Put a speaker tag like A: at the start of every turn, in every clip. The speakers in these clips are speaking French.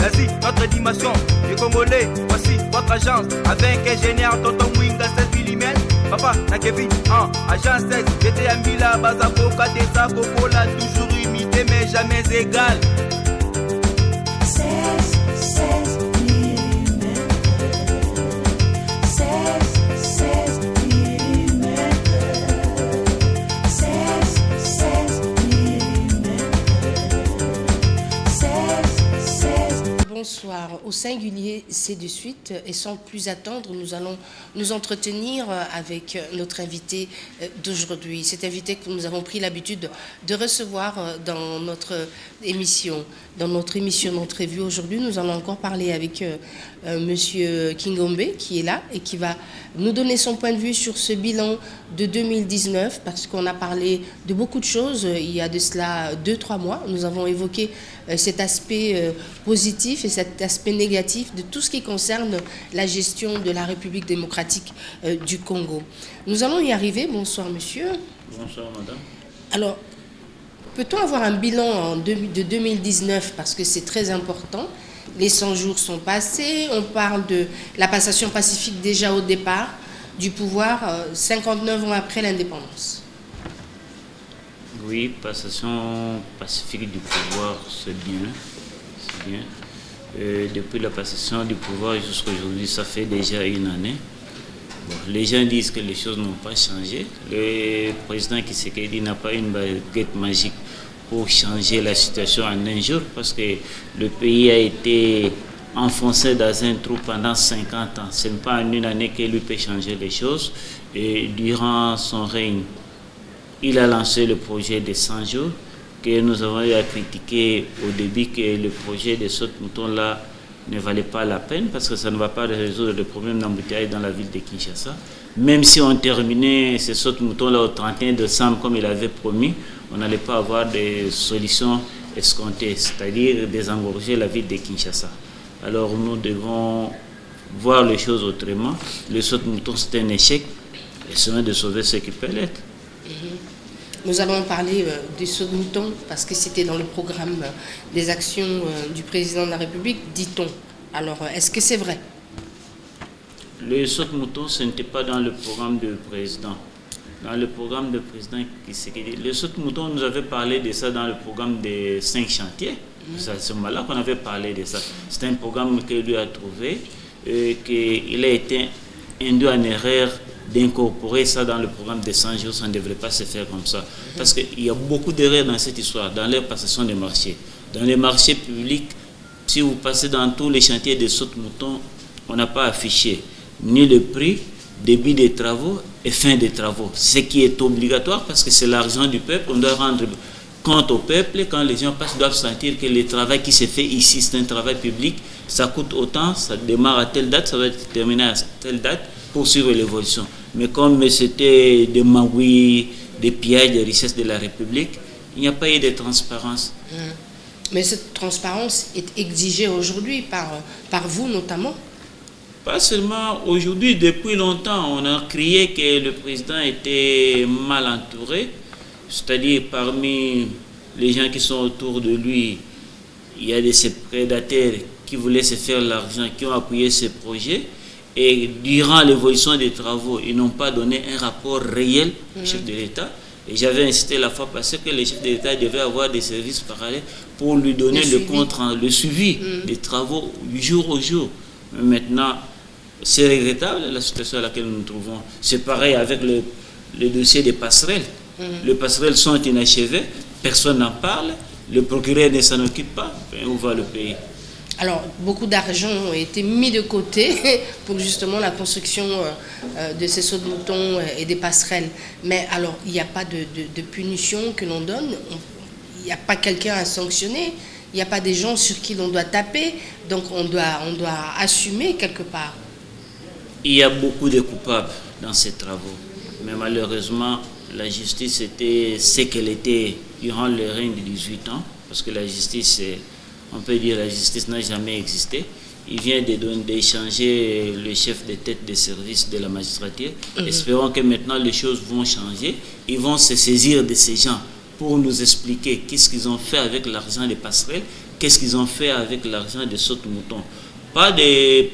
A: Vas-y, notre dimension, les Congolais, voici votre agence. Avec ingénieur Tonton Mwinga 16 mm. Papa, na Kevin, agence 16. J'étais à Mila, Bazako, Katesa, Coca-Cola, toujours imité mais jamais égal.
B: 16 mm. 16 mm. 16 mm. 16
C: Bonsoir. Au singulier, c'est de suite. Et sans plus attendre, nous allons nous entretenir avec notre invité d'aujourd'hui. Cet invité que nous avons pris l'habitude de recevoir dans notre émission. Dans notre émission d'entrevue aujourd'hui, nous allons encore parler avec Monsieur Kingombe qui est là et qui va nous donner son point de vue sur ce bilan de 2019 parce qu'on a parlé de beaucoup de choses. Il y a de cela 2-3 mois, nous avons évoqué cet aspect positif et cet aspect négatif de tout ce qui concerne la gestion de la République démocratique du Congo. Nous allons y arriver. Bonsoir monsieur.
D: Bonsoir madame.
C: Alors, peut-on avoir un bilan de 2019 parce que c'est très important? Les 100 jours sont passés, on parle de la passation pacifique déjà au départ du pouvoir 59 ans après l'indépendance.
D: Oui, passation pacifique du pouvoir, c'est bien. C'est bien. Depuis la passation du pouvoir jusqu'à aujourd'hui, ça fait déjà une année. Bon, les gens disent que les choses n'ont pas changé. Le président Tshisekedi n'a pas une baguette magique pour changer la situation en un jour parce que le pays a été enfoncé dans un trou pendant 50 ans. Ce n'est pas en une année qu'il peut changer les choses. Et durant son règne, il a lancé le projet de 100 jours que nous avons eu à critiquer au début que le projet de saute-mouton-là ne valait pas la peine parce que ça ne va pas résoudre le problème d'embouteillage dans la ville de Kinshasa. Même si on terminait ce saute-mouton-là au 31 décembre comme il avait promis, on n'allait pas avoir des solutions escomptées, c'est-à-dire désengorger la ville de Kinshasa. Alors nous devons voir les choses autrement. Le saute-mouton, c'est un échec. Essayons de sauver ce qui peut l'être.
C: Nous allons parler du saut-mouton parce que c'était dans le programme des actions du président de la République, dit-on. Alors, est-ce que c'est vrai?
D: Le saut-mouton, ce n'était pas dans le programme du président. Dans le programme du président Tshisekedi, le saut-mouton, nous avait parlé de ça dans le programme des 5 chantiers. C'est à ce moment-là qu'on avait parlé de ça. C'est un programme qu'il lui a trouvé et qu'il a été induit en erreur d'incorporer ça dans le programme des 100 jours. Ça ne devrait pas se faire comme ça. Parce qu'il y a beaucoup d'erreurs dans cette histoire, dans leur passation des marchés. Dans les marchés publics, si vous passez dans tous les chantiers de saute-mouton, on n'a pas affiché ni le prix, début des travaux et fin des travaux. Ce qui est obligatoire parce que c'est l'argent du peuple. On doit rendre compte au peuple. Quand les gens passent, doivent sentir que le travail qui se fait ici, c'est un travail public. Ça coûte autant, ça démarre à telle date, ça va être terminé à telle date pour suivre l'évolution. Mais comme c'était des magouilles, des pillages des richesses de la République, il n'y a pas eu de transparence.
C: Mais cette transparence est exigée aujourd'hui par vous notamment?
D: Pas seulement aujourd'hui, depuis longtemps, on a crié que le président était mal entouré, c'est-à-dire parmi les gens qui sont autour de lui, il y a ces prédateurs qui voulaient se faire l'argent, qui ont appuyé ces projets, et durant l'évolution des travaux, ils n'ont pas donné un rapport réel au chef de l'État. Et j'avais incité la fois passée que le chef de l'État devait avoir des services parallèles pour lui donner le suivi des travaux jour au jour. Maintenant, c'est regrettable la situation à laquelle nous nous trouvons. C'est pareil avec le dossier des passerelles. Les passerelles sont inachevées, personne n'en parle, le procureur ne s'en occupe pas. Où va le pays?
C: Alors, beaucoup d'argent ont été mis de côté pour justement la construction de ces sauts de moutons et des passerelles. Mais alors, il n'y a pas de punition que l'on donne, il n'y a pas quelqu'un à sanctionner, il n'y a pas des gens sur qui l'on doit taper, donc on doit assumer quelque part.
D: Il y a beaucoup de coupables dans ces travaux, mais malheureusement, la justice était ce qu'elle était durant le règne de 18 ans, parce que la justice, on peut dire la justice n'a jamais existé. Il vient d'échanger le chef de tête des services de la magistrature. Espérons que maintenant les choses vont changer. Ils vont se saisir de ces gens pour nous expliquer qu'est-ce qu'ils ont fait avec l'argent des passerelles, qu'est-ce qu'ils ont fait avec l'argent de saute-mouton. Pas des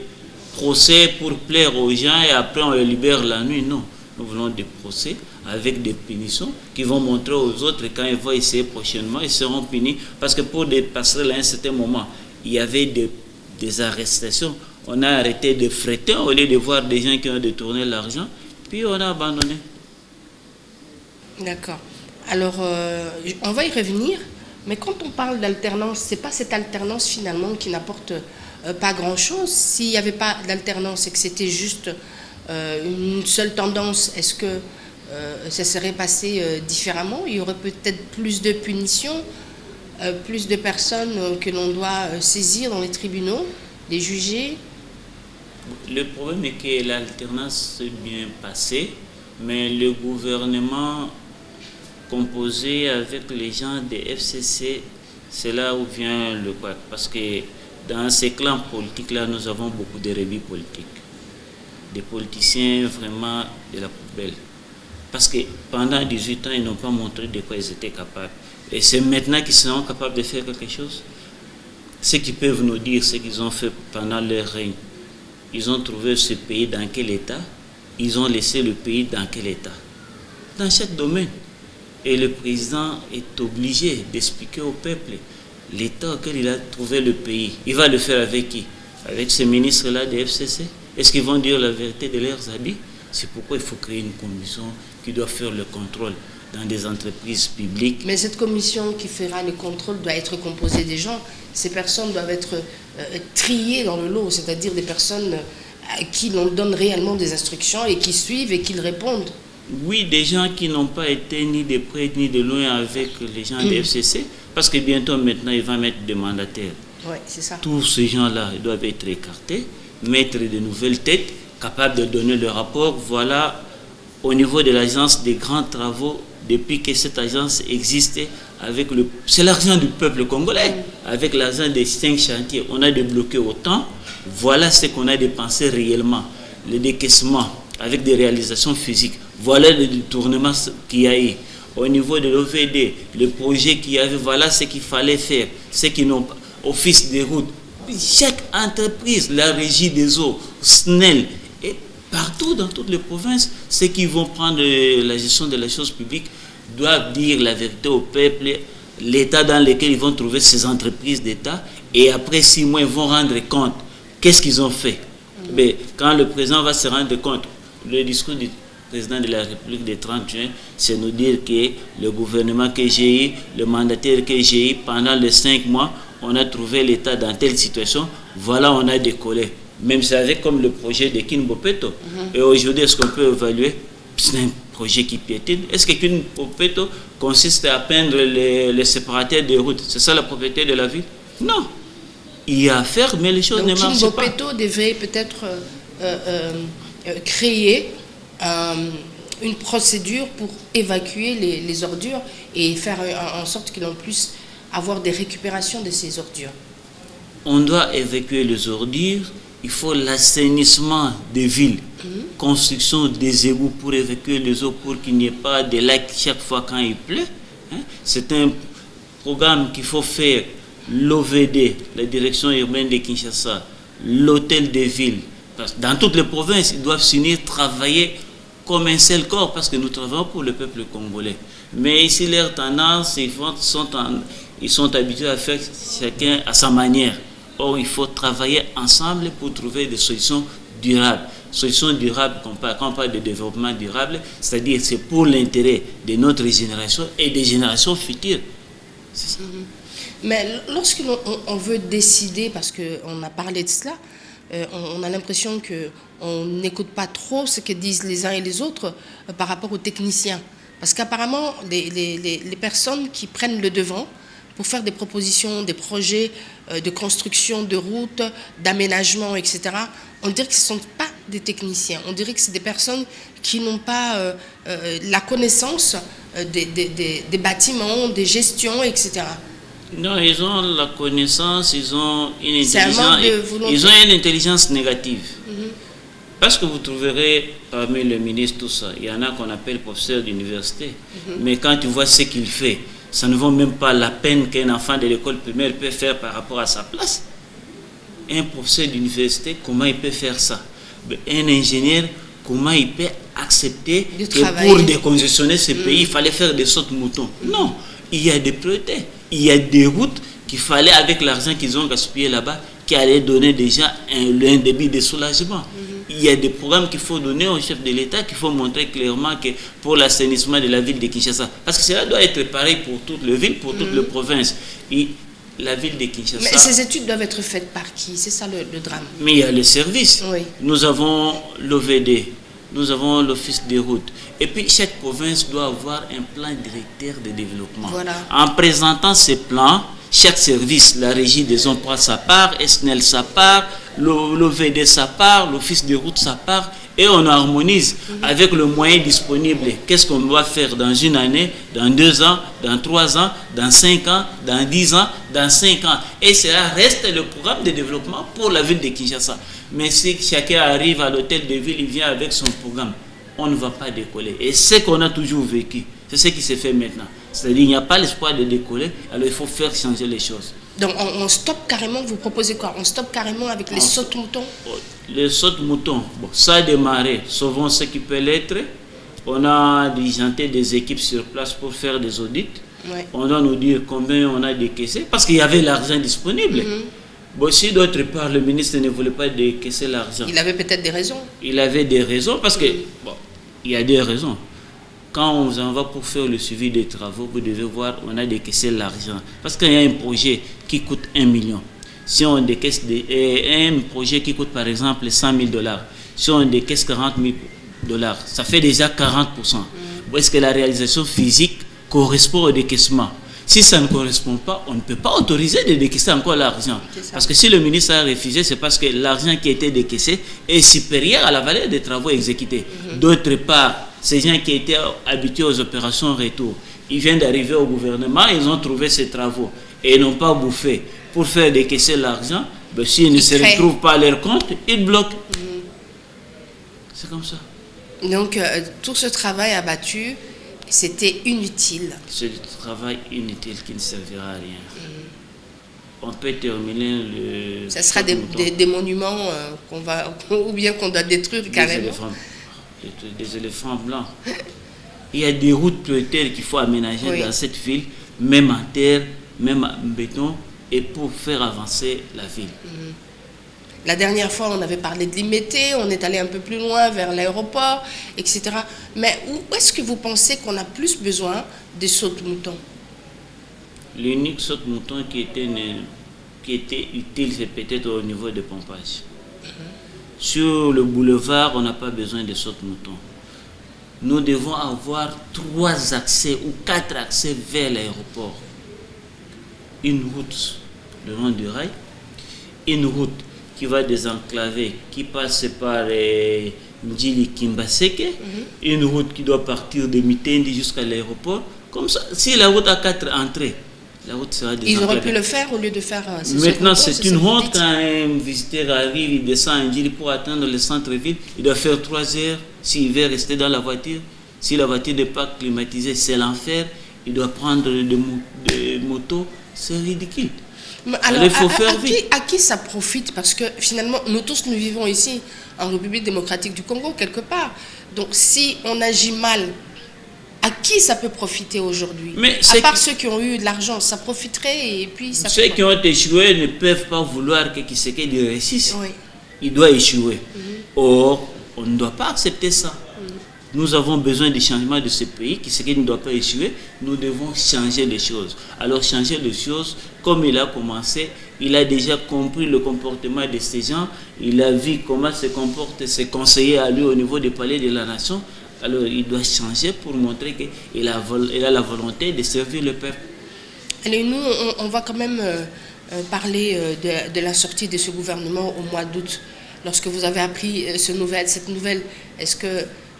D: procès pour plaire aux gens et après on les libère la nuit, non. Nous voulons des procès avec des punitions qui vont montrer aux autres, quand ils vont essayer prochainement, ils seront punis. Parce que pour des passerelles à un certain moment, il y avait des arrestations. On a arrêté de fretter au lieu de voir des gens qui ont détourné l'argent, puis on a abandonné.
C: D'accord. Alors, on va y revenir, mais quand on parle d'alternance, c'est pas cette alternance finalement qui n'apporte pas grand-chose. S'il n'y avait pas d'alternance et que c'était juste une seule tendance, est-ce que ça serait passé différemment? Il y aurait peut-être plus de punitions, plus de personnes que l'on doit saisir dans les tribunaux, les juger.
D: Le problème est que l'alternance s'est bien passée, mais le gouvernement composé avec les gens des FCC, c'est là où vient le quoi. Parce que dans ces clans politiques-là, nous avons beaucoup de rébellions politiques. Des politiciens vraiment de la poubelle. Parce que pendant 18 ans, ils n'ont pas montré de quoi ils étaient capables. Et c'est maintenant qu'ils seront capables de faire quelque chose. Ce qu'ils peuvent nous dire, c'est qu'ils ont fait pendant leur règne. Ils ont trouvé ce pays dans quel état, ils ont laissé le pays dans quel état. Dans chaque domaine. Et le président est obligé d'expliquer au peuple l'état auquel il a trouvé le pays. Il va le faire avec qui? Avec ces ministres-là des FCC? Est-ce qu'ils vont dire la vérité de leurs habits? C'est pourquoi il faut créer une commission qui doit faire le contrôle dans des entreprises publiques.
C: Mais cette commission qui fera le contrôle doit être composée des gens. Ces personnes doivent être triées dans le lot, c'est-à-dire des personnes à qui l'on donne réellement des instructions et qui suivent et qui répondent.
D: Oui, des gens qui n'ont pas été ni de près ni de loin avec les gens des FCC, parce que bientôt maintenant ils vont mettre des mandataires.
C: Oui, c'est ça.
D: Tous ces gens-là ils doivent être écartés, mettre de nouvelles têtes, capables de donner le rapport. Voilà, au niveau de l'agence des grands travaux, depuis que cette agence existait, c'est l'argent du peuple congolais. Avec l'argent des 5 chantiers, on a débloqué autant. Voilà ce qu'on a dépensé réellement. Le décaissement avec des réalisations physiques. Voilà le détournement qu'il y a eu. Au niveau de l'OVD, le projet qu'il y avait, voilà ce qu'il fallait faire. Ceux qui n'ont pas, office des routes. Chaque entreprise, la régie des eaux, SNEL, et partout dans toutes les provinces, ceux qui vont prendre la gestion de la chose publique doivent dire la vérité au peuple, l'état dans lequel ils vont trouver ces entreprises d'État, et après 6 mois, ils vont rendre compte. Qu'est-ce qu'ils ont fait? Mais quand le président va se rendre compte, le discours du président de la République du 30 juin, c'est nous dire que le gouvernement que j'ai eu, le mandataire que j'ai eu, pendant les 5 mois, on a trouvé l'État dans telle situation, voilà, on a décollé. Même c'est avec comme le projet de Kinbopeto. Et aujourd'hui, est-ce qu'on peut évaluer? C'est un projet qui piétine. Est-ce que Kinbopeto consiste à peindre les séparateurs des routes? C'est ça la propriété de la ville? Non. Il y a à faire, mais les choses ne marchent pas.
C: Kinbopeto devrait peut-être créer une procédure pour évacuer les ordures et faire en sorte qu'ils puissent avoir des récupérations de ces ordures.
D: On doit évacuer les ordures, il faut l'assainissement des villes, construction des égouts pour évacuer les eaux pour qu'il n'y ait pas de lacs chaque fois quand il pleut. C'est un programme qu'il faut faire. L'OVD, la direction urbaine de Kinshasa, l'hôtel des villes, dans toutes les provinces, ils doivent s'unir, travailler comme un seul corps parce que nous travaillons pour le peuple congolais. Mais ici, leur tendance, ils sont habitués à faire chacun à sa manière. Or, il faut travailler ensemble pour trouver des solutions durables. Solutions durables, quand on parle de développement durable, c'est-à-dire c'est pour l'intérêt de notre génération et des générations futures. C'est ça.
C: Mais lorsque l'on veut décider, parce qu'on a parlé de cela, on a l'impression qu'on n'écoute pas trop ce que disent les uns et les autres par rapport aux techniciens. Parce qu'apparemment, les personnes qui prennent le devant pour faire des propositions, des projets de construction de routes, d'aménagement, etc., on dirait que ce ne sont pas des techniciens. On dirait que c'est des personnes qui n'ont pas la connaissance des bâtiments, des gestions, etc.
D: Non, ils ont la connaissance, ils ont une intelligence négative. Parce que vous trouverez parmi les ministres tout ça, il y en a qu'on appelle professeur d'université. Mais quand tu vois ce qu'il fait, Ça ne vaut même pas la peine qu'un enfant de l'école primaire peut faire par rapport à sa place. Un professeur d'université, comment il peut faire ça? Un ingénieur, comment il peut accepter que pour décongestionner ce pays, il fallait faire des sautes-moutons? Non, il y a des priorités. Il y a des routes qu'il fallait, avec l'argent qu'ils ont gaspillé là-bas, qui allait donner déjà un débit de soulagement. Il y a des programmes qu'il faut donner au chef de l'État, qu'il faut montrer clairement que pour l'assainissement de la ville de Kinshasa. Parce que cela doit être pareil pour toute la ville, pour toute la province. Et la ville de Kinshasa...
C: Mais ces études doivent être faites par qui? C'est ça le drame.
D: Mais il y a les services.
C: Oui.
D: Nous avons l'OVD, nous avons l'Office des routes. Et puis chaque province doit avoir un plan directeur de développement.
C: Voilà.
D: En présentant ces plans, chaque service, la régie des emplois sa part, SNEL sa part, l'OVD sa part, l'Office des routes sa part, et on harmonise avec le moyen disponible. Qu'est-ce qu'on doit faire dans une année, dans 2 ans, dans 3 ans, dans 5 ans, dans 10 ans, dans 5 ans. Et cela reste le programme de développement pour la ville de Kinshasa. Mais si chacun arrive à l'hôtel de ville, il vient avec son programme, on ne va pas décoller. Et ce qu'on a toujours vécu, c'est ce qui se fait maintenant. C'est-à-dire qu'il n'y a pas l'espoir de décoller, alors il faut faire changer les choses.
C: Donc on stoppe carrément, vous proposez quoi? On stoppe carrément avec les sautes-moutons?
D: Les sautes-moutons, bon, ça a démarré, sauvons ce qui peut l'être. On a diligenté des équipes sur place pour faire des audits. Ouais. On doit nous dire combien on a décaissé, parce qu'il y avait l'argent disponible. Bon, si d'autre part, le ministre ne voulait pas décaisser l'argent. Il
C: avait peut-être des raisons.
D: Il avait des raisons, parce que, bon, il y a des raisons. Quand on vous envoie pour faire le suivi des travaux, vous devez voir, on a décaissé l'argent. Parce qu'il y a un projet qui coûte 1 million. Si on décaisse un projet qui coûte par exemple 100 000 $, si on décaisse 40 000 $, ça fait déjà 40%. Est-ce que la réalisation physique correspond au décaissement? Si ça ne correspond pas, on ne peut pas autoriser de décaisser encore l'argent. Parce que si le ministre a refusé, c'est parce que l'argent qui a été décaissé est supérieur à la valeur des travaux exécutés. D'autre part, ces gens qui étaient habitués aux opérations retour, ils viennent d'arriver au gouvernement, ils ont trouvé ces travaux et ils n'ont pas bouffé. Pour faire décaisser l'argent, ben, s'ils ne se retrouvent pas à leur compte, ils bloquent. C'est comme ça.
C: Donc, tout ce travail abattu, c'était inutile.
D: C'est du travail inutile qui ne servira à rien. On peut terminer le...
C: Ça sera des monuments qu'on va, ou bien qu'on doit détruire carrément.
D: Des éléphants blancs. Il y a des routes prioritaires qu'il faut aménager dans cette ville, même en terre, même en béton, et pour faire avancer la ville.
C: La dernière fois, on avait parlé de Limete, on est allé un peu plus loin vers l'aéroport, etc. Mais où est-ce que vous pensez qu'on a plus besoin des sautes-moutons?
D: L'unique saute-mouton qui était utile, c'est peut-être au niveau de pompage. Sur le boulevard, on n'a pas besoin de saute-moutons. Nous devons avoir 3 accès ou 4 accès vers l'aéroport. Une route le long du rail, une route qui va désenclaver, qui passe par Ndjili Kimbaseke, une route qui doit partir de Mitendi jusqu'à l'aéroport. Comme ça, si la route a 4 entrées, la route sera désenclavée.
C: Ils auraient pu le faire au lieu de faire...
D: Maintenant, c'est une honte quand un visiteur arrive, il descend à Ndjili pour atteindre le centre-ville, il doit faire 3 heures s'il veut rester dans la voiture. Si la voiture n'est pas climatisée, c'est l'enfer. Il doit prendre des motos, c'est ridicule.
C: Alors, il faut faire vite. À qui ça profite? Parce que finalement, nous tous, nous vivons ici en République démocratique du Congo, quelque part. Donc, si on agit mal, à qui ça peut profiter aujourd'hui? À part ceux qui ont eu de l'argent, ça profiterait et puis ça...
D: Ceux qui ont échoué ne peuvent pas vouloir que Tshisekedi réussisse. Oui. Il doit échouer. Or, on ne doit pas accepter ça. Nous avons besoin du changement de ce pays, qui ne doit pas échouer. Nous devons changer les choses. Alors, changer les choses, comme il a commencé, il a déjà compris le comportement de ces gens. Il a vu comment se comportent ses conseillers à lui au niveau du palais de la nation. Alors, il doit changer pour montrer qu'il a la volonté de servir le peuple.
C: Allez, nous, on va quand même parler de la sortie de ce gouvernement au mois d'août. Lorsque vous avez appris cette nouvelle, est-ce que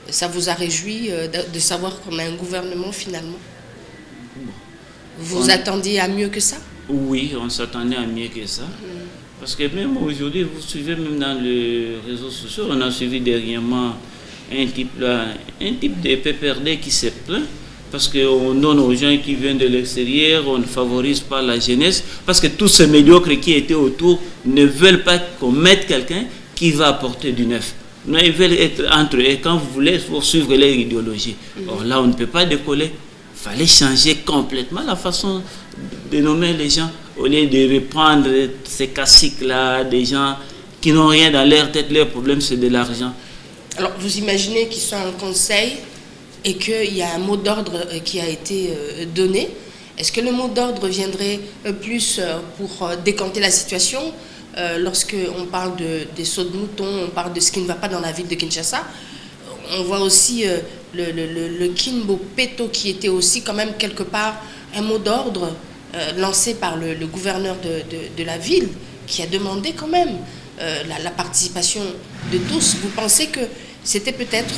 C: ça vous a réjoui de savoir qu'on a un gouvernement finalement? Vous attendiez à mieux que ça?
D: Oui, on s'attendait à mieux que ça. Parce que même aujourd'hui, vous suivez même dans les réseaux sociaux, on a suivi dernièrement un type de PPRD qui s'est plaint parce qu'on donne aux gens qui viennent de l'extérieur, on ne favorise pas la jeunesse, parce que tous ces médiocres qui étaient autour ne veulent pas qu'on mette quelqu'un qui va apporter du neuf. Non, ils veulent être entre eux, et quand vous voulez, il faut suivre leur idéologie. Or là, on ne peut pas décoller. Il fallait changer complètement la façon de nommer les gens, au lieu de reprendre ces classiques-là, des gens qui n'ont rien dans leur tête, leur problème c'est de l'argent.
C: Alors, vous imaginez qu'ils sont en conseil et qu'il y a un mot d'ordre qui a été donné. Est-ce que le mot d'ordre viendrait plus pour décanter la situation lorsqu'on parle des sauts de moutons, on parle de ce qui ne va pas dans la ville de Kinshasa? On voit aussi le Kimbo Peto qui était aussi quand même quelque part un mot d'ordre lancé par le gouverneur de la ville qui a demandé quand même la participation de tous. Vous pensez que c'était peut-être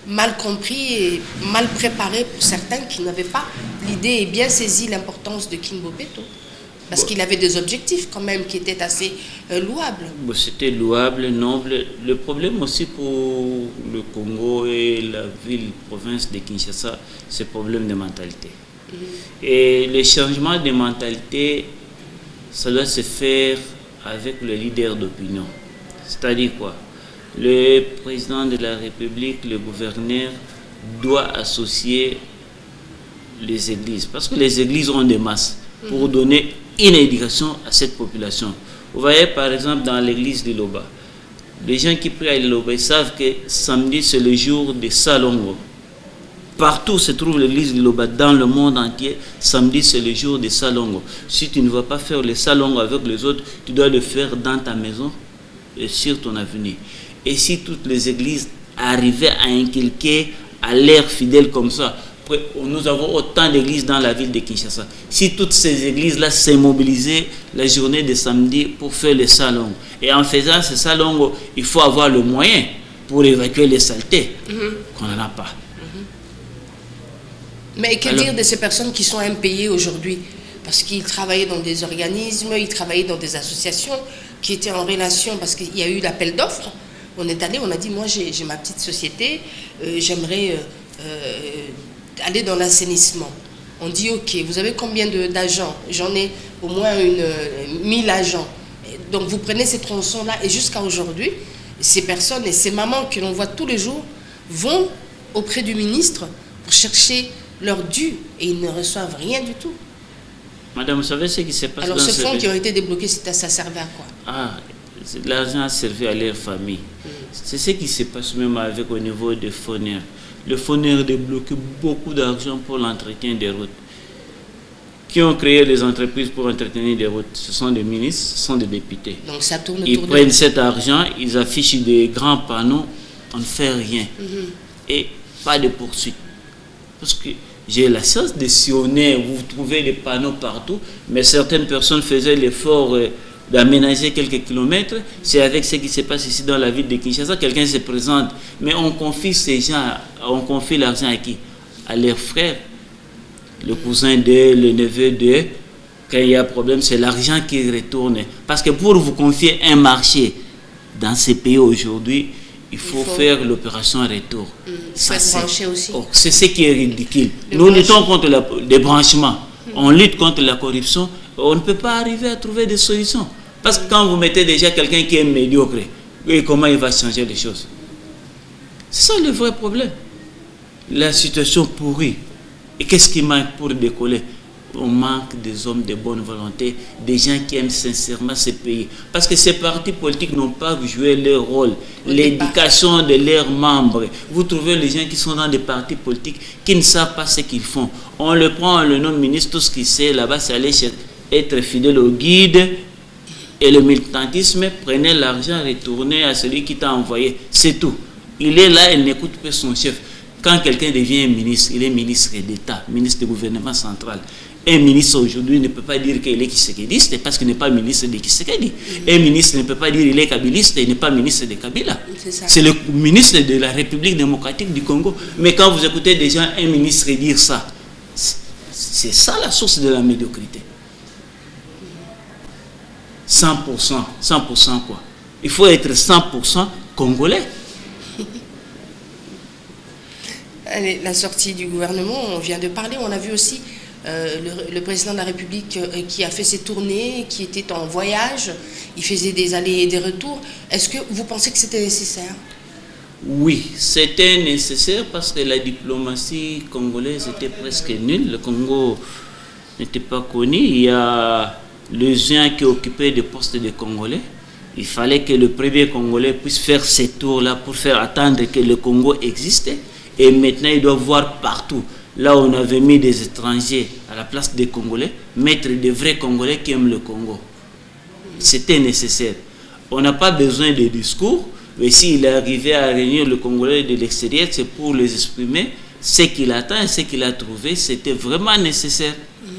C: mal compris et mal préparé pour certains qui n'avaient pas l'idée et bien saisi l'importance de Kimbo Peto? Parce qu'il avait des objectifs quand même qui étaient assez louables. C'était
D: louable, noble. Le problème aussi pour le Congo et la ville-province de Kinshasa, c'est le problème de mentalité. Et le changement de mentalité, ça doit se faire avec le leader d'opinion. C'est-à-dire quoi? Le président de la République, le gouverneur, doit associer les églises. Parce que les églises ont des masses pour donner une éducation à cette population. Vous voyez par exemple dans l'église de Loba, les gens qui prient à Loba, ils savent que samedi c'est le jour des Salongo. Partout se trouve l'église de Loba dans le monde entier, samedi c'est le jour des Salongo. Si tu ne vas pas faire les Salongo avec les autres, tu dois le faire dans ta maison et sur ton avenir. Et si toutes les églises arrivaient à inculquer à l'air fidèle comme ça, nous avons autant d'églises dans la ville de Kinshasa. Si toutes ces églises-là s'est mobilisées la journée de samedi pour faire les salons, et en faisant ces salons, il faut avoir le moyen pour évacuer les saletés qu'on n'en a pas.
C: Mais que dire de ces personnes qui sont impayées aujourd'hui? Parce qu'ils travaillaient dans des organismes, ils travaillaient dans des associations qui étaient en relation, parce qu'il y a eu l'appel d'offres. On est allé, on a dit, moi j'ai ma petite société, j'aimerais aller dans l'assainissement. On dit, ok, vous avez combien d'agents? J'en ai au moins 1000 agents. Donc vous prenez ces tronçons-là et jusqu'à aujourd'hui, ces personnes et ces mamans que l'on voit tous les jours vont auprès du ministre pour chercher leur dû et ils ne reçoivent rien du tout.
D: Madame, vous savez ce qui se passe?
C: Alors ce fonds qui ont été débloqués, ça servait à quoi?
D: L'argent a servi à leur famille. C'est ce qui se passe même avec au niveau des fourneurs. Le fourneur débloque beaucoup d'argent pour l'entretien des routes. Qui ont créé les entreprises pour entretenir des routes? Ce sont des ministres, ce sont des députés.
C: Donc ça tourne
D: ils prennent cet argent, ils affichent des grands panneaux, on ne fait rien. Et pas de poursuite. Parce que j'ai la chance de sillonner, vous trouvez des panneaux partout, mais certaines personnes faisaient l'effort d'aménager quelques kilomètres. C'est avec ce qui se passe ici dans la ville de Kinshasa, quelqu'un se présente, mais on confie ces gens, on confie l'argent à qui? À leurs frères, le cousin d'eux, le neveu d'eux. Quand il y a un problème, c'est l'argent qui retourne. Parce que pour vous confier un marché dans ces pays aujourd'hui, il faut faire l'opération retour.
C: Ça, c'est aussi.
D: C'est ce qui est ridicule. Nous luttons contre le débranchement. On lutte contre la corruption. On ne peut pas arriver à trouver des solutions. Parce que quand vous mettez déjà quelqu'un qui est médiocre, et comment il va changer les choses? C'est ça le vrai problème. La situation pourrie. Et qu'est-ce qui manque pour décoller? On manque des hommes de bonne volonté, des gens qui aiment sincèrement ce pays. Parce que ces partis politiques n'ont pas joué leur rôle, l'éducation de leurs membres. Vous trouvez les gens qui sont dans des partis politiques qui ne savent pas ce qu'ils font. On le prend, on le nomme ministre, tout ce qu'il sait là-bas, c'est aller être fidèle au guide. Et le militantisme, prenez l'argent, retournez à celui qui t'a envoyé. C'est tout. Il est là, il n'écoute pas son chef. Quand quelqu'un devient ministre, il est ministre d'État, ministre du gouvernement central. Un ministre aujourd'hui ne peut pas dire qu'il est kisekediste parce qu'il n'est pas ministre de Kisekedi. Un ministre ne peut pas dire qu'il est kabiliste et il n'est pas ministre de Kabila. C'est le ministre de la République démocratique du Congo. Mais quand vous écoutez déjà un ministre dire ça, c'est ça la source de la médiocrité. 100%, 100% quoi? Il faut être 100% congolais.
C: Allez, la sortie du gouvernement, on vient de parler. On a vu aussi le président de la République qui a fait ses tournées, qui était en voyage. Il faisait des allers et des retours. Est-ce que vous pensez que c'était nécessaire?
D: Oui, c'était nécessaire parce que la diplomatie congolaise était presque nulle. Le Congo n'était pas connu. Il y a les gens qui occupaient des postes de Congolais. Il fallait que le premier Congolais puisse faire ces tours-là pour faire attendre que le Congo existait. Et maintenant, il doit voir partout. Là, on avait mis des étrangers à la place des Congolais, mettre des vrais Congolais qui aiment le Congo. C'était nécessaire. On n'a pas besoin de discours, mais s'il est arrivé à réunir le Congolais de l'extérieur, c'est pour les exprimer ce qu'il attend et ce qu'il a trouvé. C'était vraiment nécessaire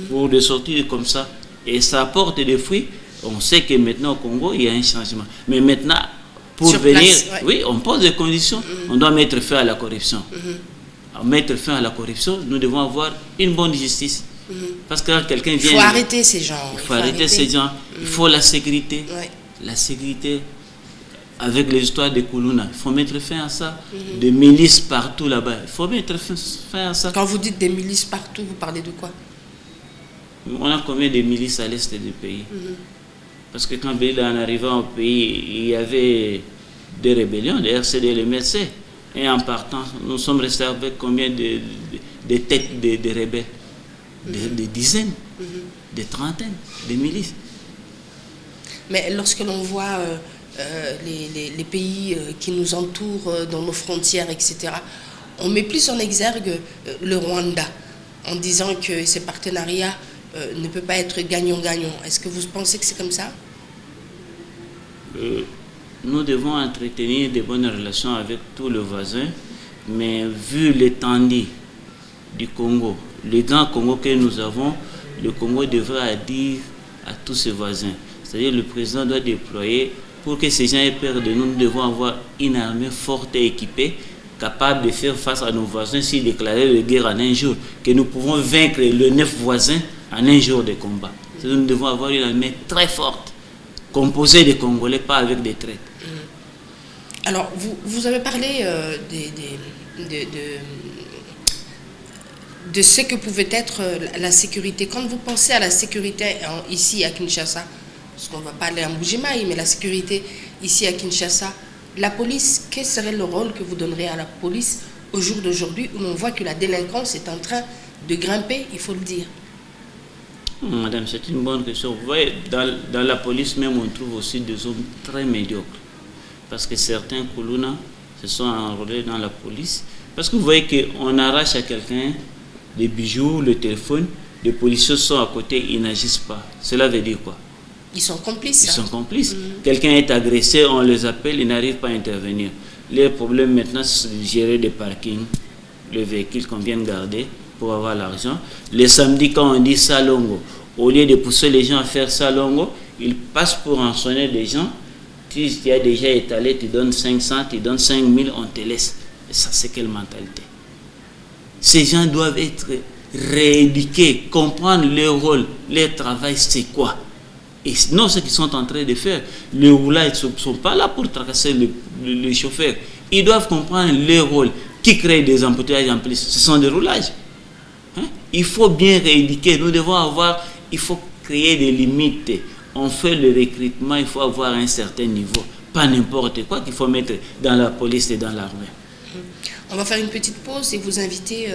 D: pour de sortir comme ça. Et ça apporte des fruits. On sait que maintenant au Congo, il y a un changement. Mais maintenant, pour
C: Sur
D: venir,
C: place, ouais.
D: oui, on pose des conditions. On doit mettre fin à la corruption. À mettre fin à la corruption, nous devons avoir une bonne justice. Parce que quand quelqu'un vient...
C: Il faut arrêter ces gens.
D: Il faut arrêter ces gens. Il faut la sécurité.
C: Ouais.
D: La sécurité, avec les histoires de Koulouna, il faut mettre fin à ça. Des milices partout là-bas, il faut mettre fin à ça.
C: Quand vous dites des milices partout, vous parlez de quoi?
D: On a combien de milices à l'est du pays? Parce que quand Belila en arrivant au pays, il y avait des rébellions, des RCD, les MRC. Et en partant, nous sommes restés avec combien de têtes de rebelles? Des dizaines, des trentaines, des milices.
C: Mais lorsque l'on voit les pays qui nous entourent dans nos frontières, etc., on met plus en exergue le Rwanda en disant que ces partenariats ne peuvent pas être gagnant-gagnant. Est-ce que vous pensez que c'est comme ça?
D: Nous devons entretenir de bonnes relations avec tous les voisins, mais vu l'étendue du Congo, le grand Congo que nous avons, le Congo devra dire à tous ses voisins. C'est-à-dire le président doit déployer, pour que ces gens aient peur de nous, nous devons avoir une armée forte et équipée, capable de faire face à nos voisins s'ils déclaraient la guerre en un jour, que nous pouvons vaincre les 9 voisins en un jour de combat. Nous devons avoir une armée très forte, composée de Congolais, pas avec des traites.
C: Alors, vous avez parlé de ce que pouvait être la sécurité. Quand vous pensez à la sécurité ici à Kinshasa, parce qu'on ne va pas aller en Bujimaï, mais la sécurité ici à Kinshasa, la police, quel serait le rôle que vous donnerez à la police au jour d'aujourd'hui où on voit que la délinquance est en train de grimper, il faut le dire?
D: Madame, c'est une bonne question. Vous voyez, dans la police même, on trouve aussi des hommes très médiocres. Parce que certains Koulouna se sont enrôlés dans la police. Parce que vous voyez qu'on arrache à quelqu'un des bijoux, le téléphone, les policiers sont à côté, ils n'agissent pas. Cela veut dire quoi?
C: Ils sont complices.
D: Ils sont complices. Quelqu'un est agressé, on les appelle, ils n'arrivent pas à intervenir. Les problèmes maintenant, c'est de gérer des parkings, les véhicules qu'on vient de garder pour avoir l'argent. Les samedis, quand on dit Salongo, au lieu de pousser les gens à faire Salongo, ils passent pour rançonner des gens. Tu as déjà étalé, tu donnes 500, tu donnes 5000, on te laisse. Et ça, c'est quelle mentalité? Ces gens doivent être rééduqués, comprendre leur rôle, leur travail, c'est quoi? Et non, ce qu'ils sont en train de faire, les roulages ne sont pas là pour tracasser les chauffeurs. Ils doivent comprendre leur rôle. Qui crée des embouteillages en plus? Ce sont des roulages. Hein? Il faut bien rééduquer. Nous devons avoir, il faut créer des limites. On fait le recrutement, il faut avoir un certain niveau. Pas n'importe quoi qu'il faut mettre dans la police et dans l'armée.
C: On va faire une petite pause et vous inviter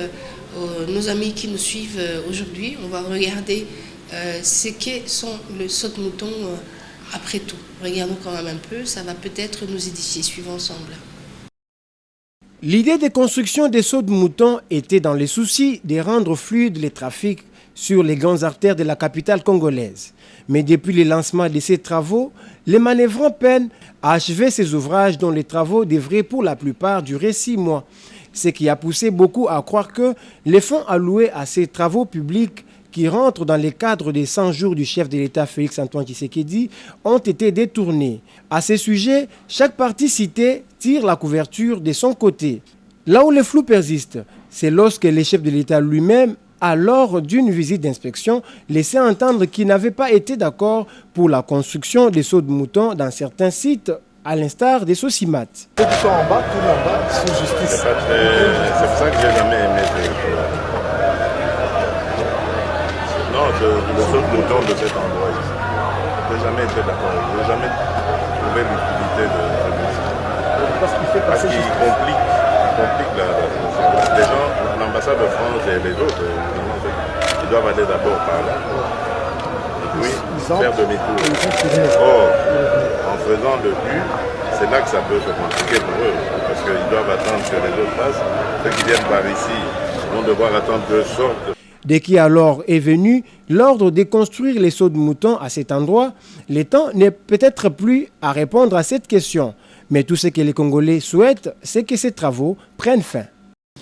C: nos amis qui nous suivent aujourd'hui. On va regarder ce qu'est le saute-mouton après tout. Regardons quand même un peu, ça va peut-être nous édifier. Suivons ensemble.
E: L'idée de construction des sauts de mouton était dans les soucis de rendre fluide les trafics sur les grandes artères de la capitale congolaise. Mais depuis le lancement de ces travaux, les manœuvrants peinent à achever ces ouvrages dont les travaux devraient pour la plupart durer 6 mois. Ce qui a poussé beaucoup à croire que les fonds alloués à ces travaux publics qui rentrent dans les cadres des 100 jours du chef de l'État Félix-Antoine Tshisekedi ont été détournés. À ce sujet, chaque partie citée tire la couverture de son côté. Là où le flou persiste, c'est lorsque le chef de l'État lui-même a, lors d'une visite d'inspection, laissé entendre qu'il n'avait pas été d'accord pour la construction des sauts de moutons dans certains sites à l'instar des Sosimat.
F: Ceux qui sont en bas, tout en bas, sous justice.
G: C'est pour ça que j'ai jamais aimé non, le seul mouton de cet endroit ici. Je n'ai jamais été d'accord. Je n'ai jamais trouvé l'utilité de parce qu'il complique les gens, l'ambassade de France et les autres, ils doivent aller d'abord par là. Et puis faire demi-tour. Or, en faisant le but, c'est là que ça peut se compliquer pour eux. Parce qu'ils doivent attendre que les autres passent. Ceux qui viennent par ici vont devoir attendre que sortent.
E: Dès qu'alors est venu l'ordre de construire les seaux de mouton à cet endroit, le temps n'est peut-être plus à répondre à cette question. Mais tout ce que les Congolais souhaitent, c'est que ces travaux prennent fin.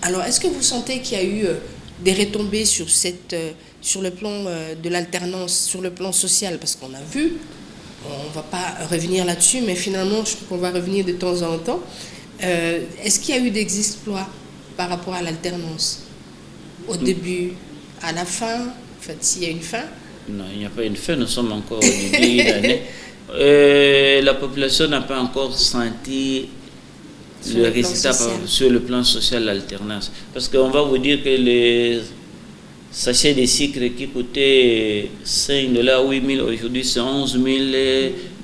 C: Alors, est-ce que vous sentez qu'il y a eu des retombées sur le plan de l'alternance, sur le plan social? Parce qu'on a vu, on ne va pas revenir là-dessus, mais finalement, je crois qu'on va revenir de temps en temps. Est-ce qu'il y a eu des exploits par rapport à l'alternance? Au début, à la fin, en fait, s'il y a une fin?
D: Non, il n'y a pas une fin, nous sommes encore au début d'année. La population n'a pas encore senti le résultat sur le plan social, l'alternance. Parce qu'on va vous dire que les sachets de sucre qui coûtaient 5 $, 8 000, aujourd'hui c'est 11 000.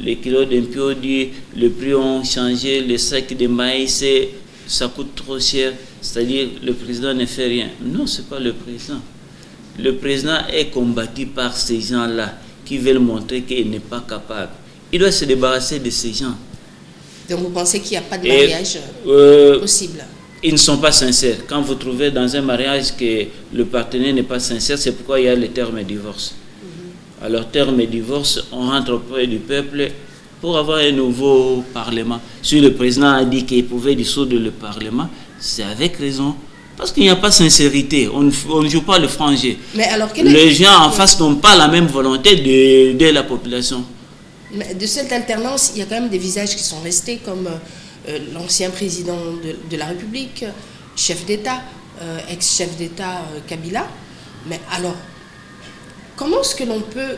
D: Les kilos d'impio, le prix ont changé, les sacs de maïs, ça coûte trop cher. C'est-à-dire le président ne fait rien. Non, ce n'est pas le président. Le président est combattu par ces gens-là qui veulent montrer qu'il n'est pas capable. Il doit se débarrasser de ces gens.
C: Donc vous pensez qu'il n'y a pas de mariage possible?
D: Ils ne sont pas sincères. Quand vous trouvez dans un mariage que le partenaire n'est pas sincère, c'est pourquoi il y a le terme divorce. Alors terme et divorce, on rentre auprès du peuple pour avoir un nouveau parlement. Si le président a dit qu'il pouvait dissoudre le parlement, c'est avec raison. Parce qu'il n'y a pas de sincérité, on ne joue pas le franc jeu.
C: Mais alors,
D: les gens en face n'ont pas la même volonté d'aider la population.
C: Mais de cette alternance, il y a quand même des visages qui sont restés, comme l'ancien président de la République, chef d'État, ex-chef d'État Kabila. Mais alors, comment est-ce que l'on peut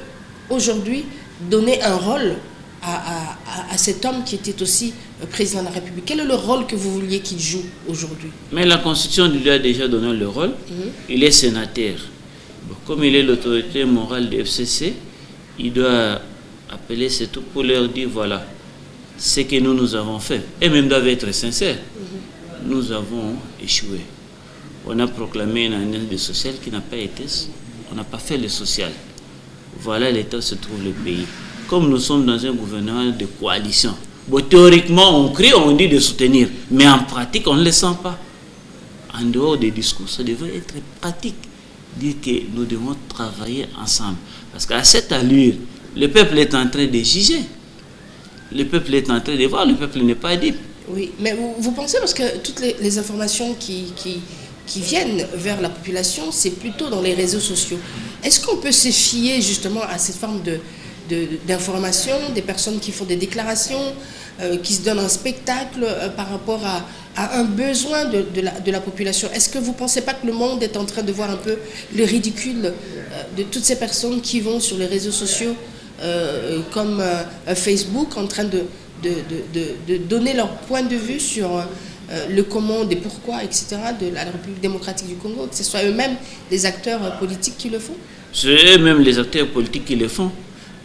C: aujourd'hui donner un rôle à cet homme qui était aussi président de la République? Quel est le rôle que vous vouliez qu'il joue aujourd'hui? Mais
D: la Constitution lui a déjà donné le rôle. Il est sénateur. Bon, comme il est l'autorité morale de FCC, il doit appeler c'est tout pour leur dire voilà ce que nous avons fait. Et même doivent être sincères. Nous avons échoué. On a proclamé une année de social qui n'a pas été. On n'a pas fait le social. Voilà l'état où se trouve le pays. Comme nous sommes dans un gouvernement de coalition, bon, théoriquement on crie, on dit de soutenir, mais en pratique on ne le sent pas. En dehors des discours, ça devrait être pratique. Dire que nous devons travailler ensemble. Parce qu'à cette allure, le peuple est en train de juger. Le peuple est en train de voir, le peuple n'est pas dupe.
C: Oui, mais vous pensez, parce que toutes les informations qui viennent vers la population, c'est plutôt dans les réseaux sociaux. Est-ce qu'on peut se fier justement à cette forme d'information, des personnes qui font des déclarations, qui se donnent un spectacle par rapport à un besoin de la population? Est-ce que vous ne pensez pas que le monde est en train de voir un peu le ridicule de toutes ces personnes qui vont sur les réseaux sociaux comme Facebook, en train de donner leur point de vue sur le comment, des pourquoi, etc. de la République démocratique du Congo, que ce soit eux-mêmes les acteurs politiques qui le font?
D: C'est eux-mêmes les acteurs politiques qui le font.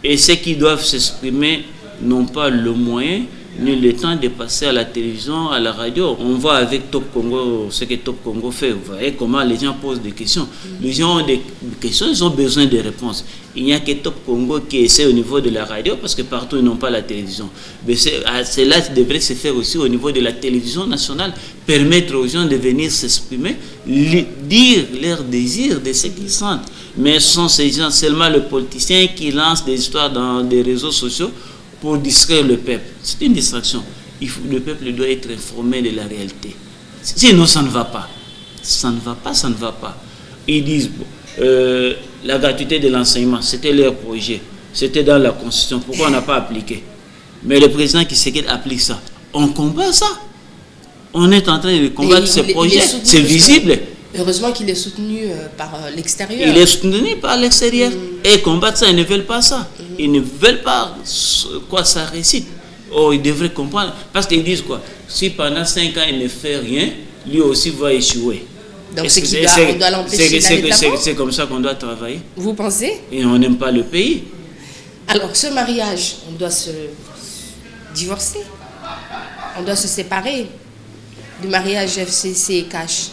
D: Et ceux qui doivent s'exprimer n'ont pas le moyen ni le temps de passer à la télévision, à la radio. On voit avec Top Congo ce que Top Congo fait. Vous voyez comment les gens posent des questions. Les gens ont des questions, ils ont besoin de réponses. Il n'y a que Top Congo qui essaie au niveau de la radio parce que partout ils n'ont pas la télévision. Mais cela devrait se faire aussi au niveau de la télévision nationale. Permettre aux gens de venir s'exprimer, dire leurs désirs de ce qu'ils sentent. Mais ce sont ces gens, seulement le politicien qui lance des histoires dans des réseaux sociaux pour distraire le peuple. C'est une distraction. Le peuple doit être informé de la réalité. Sinon, ça ne va pas. Ça ne va pas, ça ne va pas. Ils disent, la gratuité de l'enseignement, c'était leur projet. C'était dans la Constitution. Pourquoi on n'a pas appliqué? Mais le président Tshisekedi applique ça. On combat ça. On est en train de combattre ce projet. C'est visible.
C: Heureusement qu'il est soutenu par l'extérieur.
D: Il est soutenu par l'extérieur. Et combattre ça, ils ne veulent pas ça. Ils ne veulent pas quoi ça récite. Oh, il devrait comprendre. Parce qu'ils disent quoi? Si pendant 5 ans il ne fait rien, lui aussi va échouer.
C: Donc on doit l'empêcher d'aller de l'avant.
D: C'est comme ça qu'on doit travailler.
C: Vous pensez?
D: Et on n'aime pas le pays.
C: Alors, ce mariage, on doit se divorcer. On doit se séparer du mariage FCC et Cash.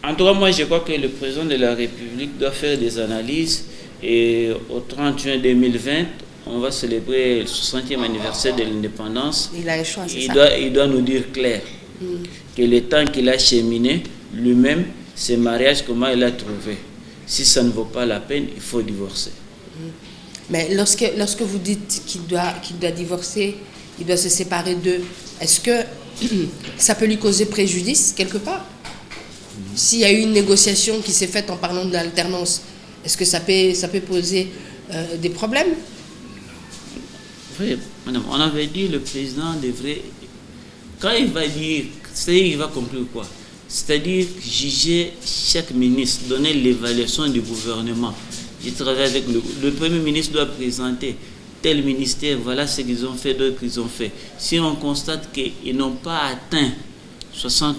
D: En tout cas, moi, je crois que le président de la République doit faire des analyses. Et au 30 juin 2020, on va célébrer le 60e anniversaire de l'indépendance.
C: Il a un choix, c'est ça?
D: Il doit nous dire clair que le temps qu'il a cheminé, lui-même, ses mariages, comment il a trouvé. Si ça ne vaut pas la peine, il faut divorcer.
C: Mais lorsque vous dites qu'il doit divorcer, il doit se séparer d'eux, est-ce que ça peut lui causer préjudice quelque part? S'il y a eu une négociation qui s'est faite en parlant de l'alternance, est-ce que ça peut poser des problèmes?
D: Oui, madame, on avait dit le président devrait, quand il va dire, c'est-à-dire il va conclure quoi? C'est-à-dire juger chaque ministre, donner l'évaluation du gouvernement. Je travaille avec le Premier ministre doit présenter tel ministère, voilà ce qu'ils ont fait, d'autres qu'ils ont fait. Si on constate qu'ils n'ont pas atteint 60%,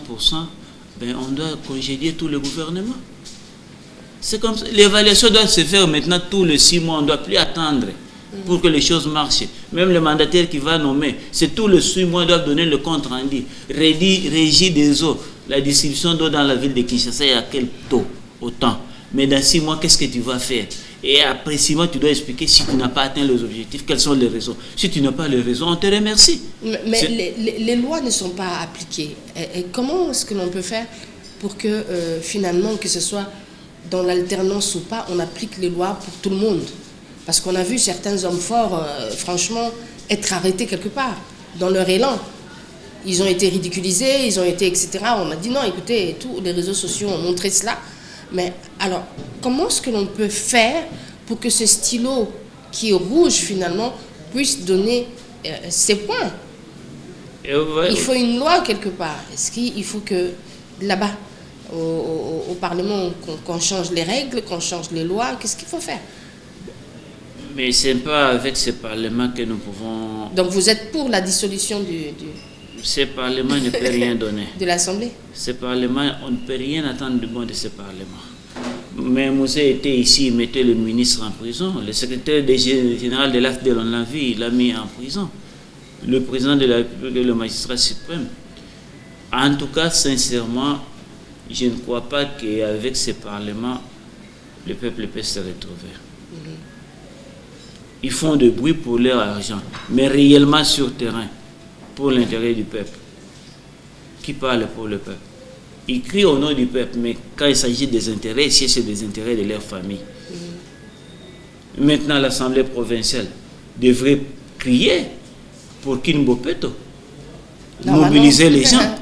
D: ben on doit congédier tout le gouvernement. C'est comme ça. L'évaluation doit se faire maintenant tous les 6 mois, on ne doit plus attendre pour que les choses marchent. Même le mandataire qui va nommer, c'est tous les 6 mois, doivent donner le compte rendu. Régie des eaux, la distribution d'eau dans la ville de Kinshasa, il y a quel taux? Autant. Mais dans 6 mois, qu'est-ce que tu vas faire? Et après 6 mois, tu dois expliquer si tu n'as pas atteint les objectifs, quelles sont les raisons. Si tu n'as pas les raisons, on te remercie.
C: Mais les lois ne sont pas appliquées. Et comment est-ce que l'on peut faire pour que finalement, que ce soit dans l'alternance ou pas, on applique les lois pour tout le monde? Parce qu'on a vu certains hommes forts, franchement, être arrêtés quelque part, dans leur élan. Ils ont été ridiculisés, ils ont été, etc. On a dit non, écoutez, tous les réseaux sociaux ont montré cela. Mais alors, comment est-ce que l'on peut faire pour que ce stylo qui est rouge, finalement, puisse donner ses points? Il faut une loi quelque part. Est-ce qu'il faut que là-bas, au Parlement, qu'on change les règles, qu'on change les lois? Qu'est-ce qu'il faut faire?
D: Mais ce n'est pas avec ce Parlement que nous pouvons...
C: Donc vous êtes pour la dissolution
D: Ce Parlement ne peut rien donner.
C: De l'Assemblée?
D: Ce Parlement, on ne peut rien attendre du bon de ce Parlement. Mais Moussé était ici, il mettait le ministre en prison. Le secrétaire général de l'AFDEL, on l'a vu, il l'a mis en prison. Le président de la République et le magistrat suprême. En tout cas, sincèrement, je ne crois pas qu'avec ce Parlement, le peuple peut se retrouver. Ils font de bruit pour leur argent, mais réellement sur terrain, pour l'intérêt du peuple. Qui parle pour le peuple? Ils crient au nom du peuple, mais quand il s'agit des intérêts, c'est des intérêts de leur famille. Maintenant, l'Assemblée provinciale devrait crier pour Kinbopeto, mobiliser les gens.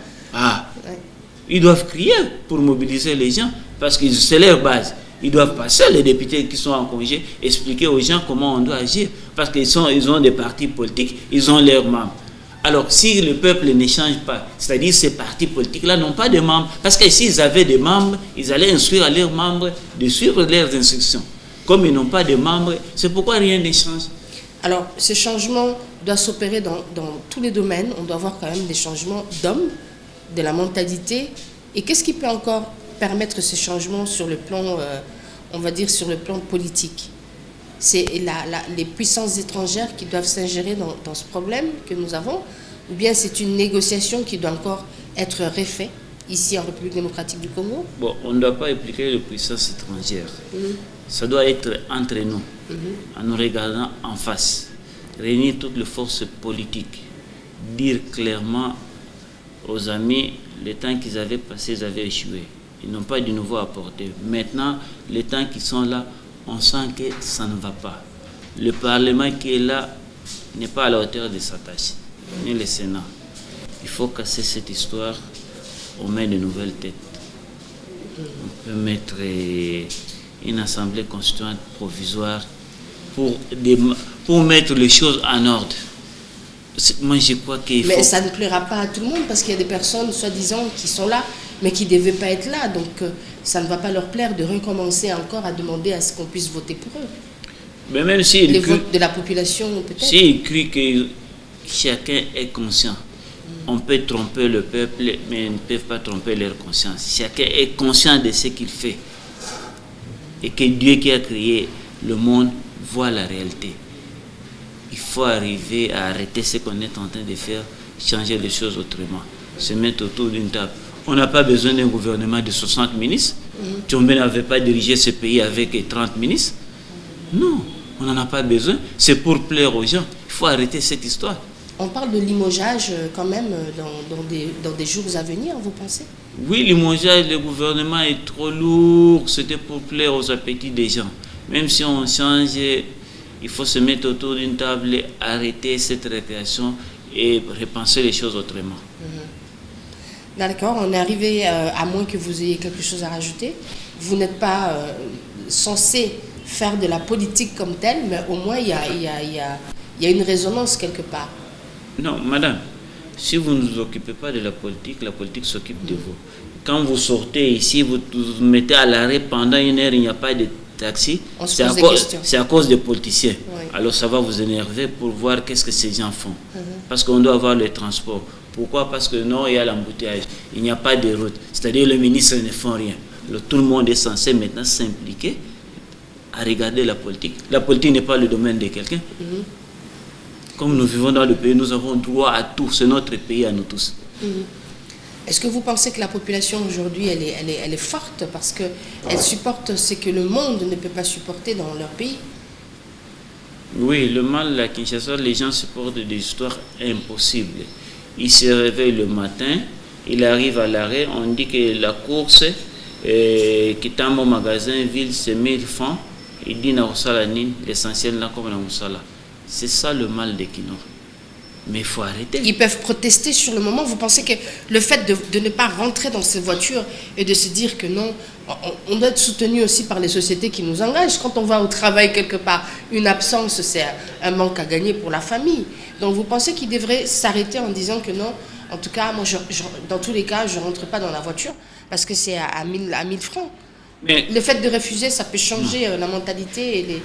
D: Ils doivent crier pour mobiliser les gens, parce que c'est leur base. Ils doivent passer, les députés qui sont en congé, expliquer aux gens comment on doit agir. Parce qu'ils ont des partis politiques, ils ont leurs membres. Alors, si le peuple ne change pas, c'est-à-dire ces partis politiques-là n'ont pas de membres, parce que s'ils avaient des membres, ils allaient instruire à leurs membres de suivre leurs instructions. Comme ils n'ont pas de membres, c'est pourquoi rien ne change.
C: Alors, ce changement doit s'opérer dans tous les domaines. On doit avoir quand même des changements d'hommes, de la mentalité. Et qu'est-ce qui peut encore permettre ce changement sur le plan, on va dire, sur le plan politique? C'est les puissances étrangères qui doivent s'ingérer dans ce problème que nous avons, ou bien c'est une négociation qui doit encore être refaite ici en République démocratique du Congo?
D: Bon, on ne doit pas impliquer les puissances étrangères. Ça doit être entre nous, en nous regardant en face, réunir toutes les forces politiques, dire clairement aux amis, le temps qu'ils avaient passé, ils avaient échoué. Ils n'ont pas de nouveau apporté. Maintenant, les temps qui sont là, on sent que ça ne va pas. Le Parlement qui est là n'est pas à la hauteur de sa tâche, ni le Sénat. Il faut casser cette histoire, on met de nouvelles têtes. On peut mettre une assemblée constituante provisoire pour mettre les choses en ordre. Moi, je crois qu'il faut...
C: Mais ça ne plaira pas à tout le monde, parce qu'il y a des personnes, soi-disant, qui sont là, mais qui ne devaient pas être là. Donc, ça ne va pas leur plaire de recommencer encore à demander à ce qu'on puisse voter pour eux.
D: Mais même si
C: les votes de la population, peut-être.
D: S'ils crient chacun est conscient. On peut tromper le peuple, mais ils ne peuvent pas tromper leur conscience. Chacun est conscient de ce qu'il fait. Et que Dieu qui a créé le monde voit la réalité. Il faut arriver à arrêter ce qu'on est en train de faire, changer les choses autrement. Se mettre autour d'une table. On n'a pas besoin d'un gouvernement de 60 ministres. Tchombe n'avait pas dirigé ce pays avec 30 ministres. Non, on n'en a pas besoin. C'est pour plaire aux gens. Il faut arrêter cette histoire.
C: On parle de limogeage quand même dans des jours à venir, vous pensez?
D: Oui, limogeage, le gouvernement est trop lourd. C'était pour plaire aux appétits des gens. Même si on change, il faut se mettre autour d'une table, arrêter cette récréation et repenser les choses autrement.
C: D'accord, on est arrivé, à moins que vous ayez quelque chose à rajouter. Vous n'êtes pas censé faire de la politique comme telle, mais au moins il y a une résonance quelque part.
D: Non, madame, si vous ne vous occupez pas de la politique s'occupe de vous. Quand vous sortez ici, vous vous mettez à l'arrêt pendant une heure, il n'y a pas de taxi, c'est à cause des politiciens. Oui. Alors ça va vous énerver pour voir qu'est-ce que ces gens font. Parce qu'on doit avoir le transport. Pourquoi? Parce que non, il y a l'embouteillage, il n'y a pas de route. C'est-à-dire les ministres ne font rien. Alors, tout le monde est censé maintenant s'impliquer à regarder la politique. La politique n'est pas le domaine de quelqu'un. Comme nous vivons dans le pays, nous avons droit à tout. C'est notre pays à nous tous.
C: Est-ce que vous pensez que la population aujourd'hui, elle est forte parce qu'elle supporte ce que le monde ne peut pas supporter dans leur pays?
D: Oui, le mal à Kinshasa, les gens supportent des histoires impossibles. Ils se réveillent le matin, ils arrivent à l'arrêt, on dit que la course, qui tombe au magasin, ville, c'est 1000 francs. Il dit l'essentiel là comme la. C'est ça le mal des Kinois. Mais il faut arrêter.
C: Ils peuvent protester sur le moment. Vous pensez que le fait de ne pas rentrer dans ces voitures et de se dire que non, on doit être soutenu aussi par les sociétés qui nous engagent. Quand on va au travail quelque part, une absence, c'est un manque à gagner pour la famille. Donc vous pensez qu'ils devraient s'arrêter en disant que non, en tout cas, moi, dans tous les cas, je ne rentre pas dans la voiture parce que c'est à 1000 francs. Mais le fait de refuser, ça peut changer la mentalité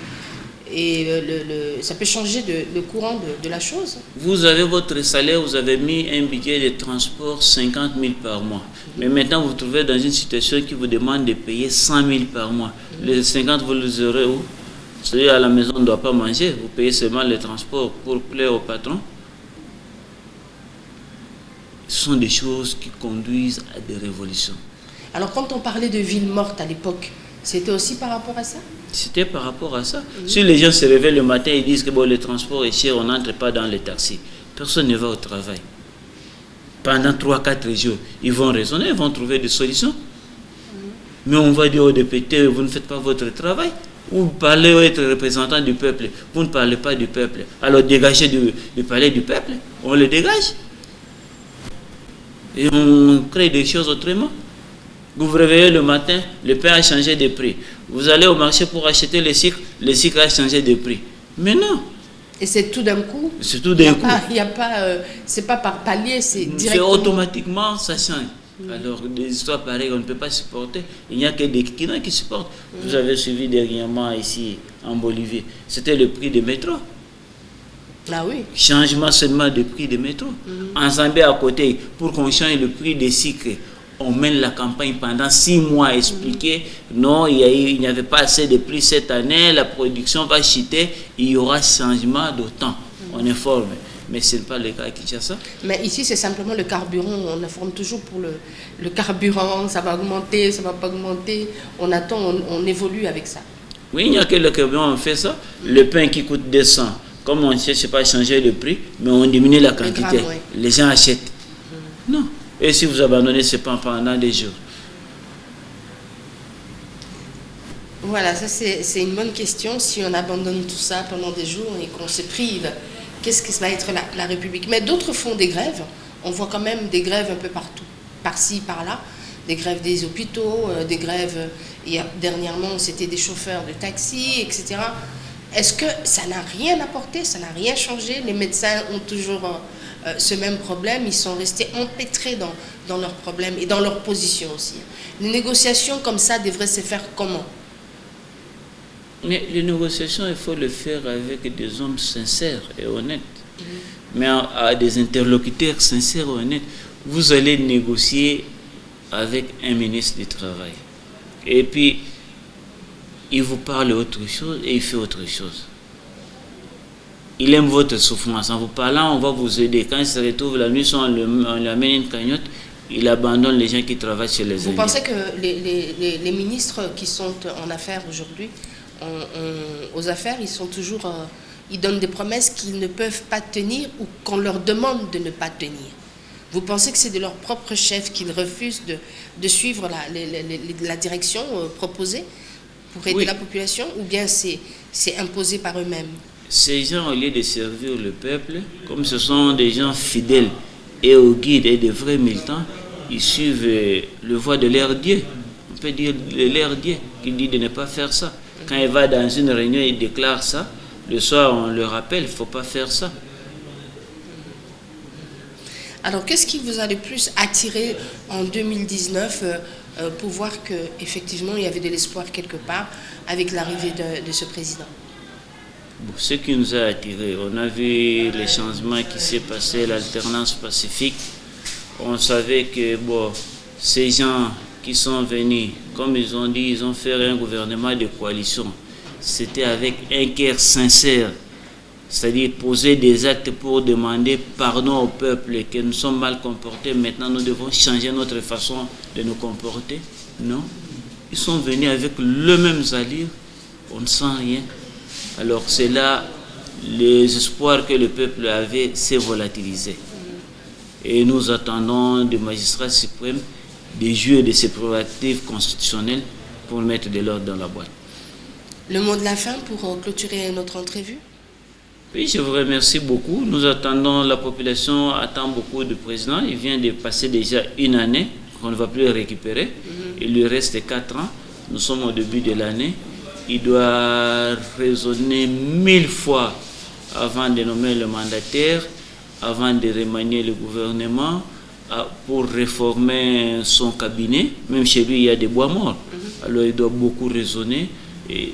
C: ça peut changer le courant de la chose.
D: Vous avez votre salaire, vous avez mis un budget de transport 50 000 par mois. Mais maintenant, vous vous trouvez dans une situation qui vous demande de payer 100 000 par mois. Les 50, vous les aurez où? C'est-à-dire à la maison, on ne doit pas manger. Vous payez seulement les transports pour plaire au patron. Ce sont des choses qui conduisent à des révolutions.
C: Alors, quand on parlait de ville morte à l'époque, c'était aussi par rapport à ça?
D: C'était par rapport à ça. Si les gens se réveillent le matin et disent que bon, le transport est cher, on n'entre pas dans les taxis. Personne ne va au travail. Pendant 3-4 jours, ils vont raisonner, ils vont trouver des solutions. Mais on va dire aux députés, vous ne faites pas votre travail. Vous parlez être représentant du peuple, vous ne parlez pas du peuple. Alors dégagez du palais du peuple, on le dégage. Et on crée des choses autrement. Vous vous réveillez le matin, le pain a changé de prix. Vous allez au marché pour acheter le sucre a changé de prix. Mais non.
C: Et c'est tout d'un coup?
D: C'est tout d'un coup.
C: Il n'y a pas, c'est pas par palier, c'est directement.
D: C'est automatiquement, ça change. Alors, des histoires pareilles, on ne peut pas supporter. Il n'y a que des Kinois qui supportent. Vous avez suivi dernièrement ici, en Bolivie. C'était le prix des métros.
C: Ah oui.
D: Changement seulement de prix des métros. En Zambie, à côté, pour qu'on change le prix des sucres, on mène la campagne pendant 6 mois à expliquer non, il n'y avait pas assez de prix cette année, la production va chuter, il y aura changement d'autant. On informe. Mais ce n'est pas le cas à Kinshasa.
C: Mais ici, c'est simplement le carburant. On informe toujours pour le carburant, ça va augmenter, ça ne va pas augmenter. On attend, on évolue avec ça.
D: Oui, il n'y a que le carburant, on fait ça. Le pain qui coûte 200, comme on ne cherche pas à changer le prix, mais on diminue la quantité.
C: Grammes, oui.
D: Les gens achètent. Non. Et si vous abandonnez ce pain pendant des jours?
C: Voilà, ça c'est une bonne question. Si on abandonne tout ça pendant des jours et qu'on se prive, qu'est-ce que va être la République? Mais d'autres font des grèves. On voit quand même des grèves un peu partout, par-ci, par-là. Des grèves des hôpitaux, des grèves... Dernièrement, c'était des chauffeurs de taxi, etc. Est-ce que ça n'a rien apporté? Ça n'a rien changé? Les médecins ont toujours... ce même problème, ils sont restés empêtrés dans leurs problèmes et dans leur position aussi. Les négociations comme ça devraient se faire comment? Mais
D: les négociations, il faut le faire avec des hommes sincères et honnêtes. mais à des interlocuteurs sincères et honnêtes. Vous allez négocier avec un ministre du Travail. Et puis, il vous parle autre chose et il fait autre chose. Il aime votre souffrance. En vous parlant, on va vous aider. Quand il se retrouve la nuit, on lui amène une cagnotte, il abandonne les gens qui travaillent chez les Indiens.
C: Vous pensez que les ministres qui sont en affaires aujourd'hui, aux affaires, ils sont toujours... ils donnent des promesses qu'ils ne peuvent pas tenir ou qu'on leur demande de ne pas tenir. Vous pensez que c'est de leur propre chef qu'ils refusent de suivre la direction proposée pour aider la population, ou bien c'est imposé par eux-mêmes?
D: Ces gens, au lieu de servir le peuple, comme ce sont des gens fidèles et au guide et de vrais militants, ils suivent le voie de leur Dieu. On peut dire leur Dieu qui dit de ne pas faire ça. Quand il va dans une réunion, il déclare ça. Le soir, on le rappelle, il ne faut pas faire ça.
C: Alors, qu'est-ce qui vous a le plus attiré en 2019 pour voir qu'effectivement, il y avait de l'espoir quelque part avec l'arrivée de ce président?
D: Bon, ce qui nous a attiré, on a vu les changements qui s'est passé, l'alternance pacifique. On savait que ces gens qui sont venus, comme ils ont dit, ils ont fait un gouvernement de coalition. C'était avec un cœur sincère, c'est-à-dire poser des actes pour demander pardon au peuple que nous sommes mal comportés. Maintenant, nous devons changer notre façon de nous comporter. Non, ils sont venus avec le même allure, on ne sent rien. Alors c'est là les espoirs que le peuple avait s'est volatilisé. Et nous attendons du magistrat suprême de jouer de ses prérogatives constitutionnelles pour mettre de l'ordre dans la boîte.
C: Le mot de la fin pour clôturer notre entrevue?
D: Oui, je vous remercie beaucoup. Nous attendons, la population attend beaucoup du président. Il vient de passer déjà une année qu'on ne va plus le récupérer. Il lui reste 4 ans. Nous sommes au début de l'année. Il doit raisonner 1000 fois avant de nommer le mandataire, avant de remanier le gouvernement, pour réformer son cabinet. Même chez lui, il y a des bois morts. Alors il doit beaucoup raisonner et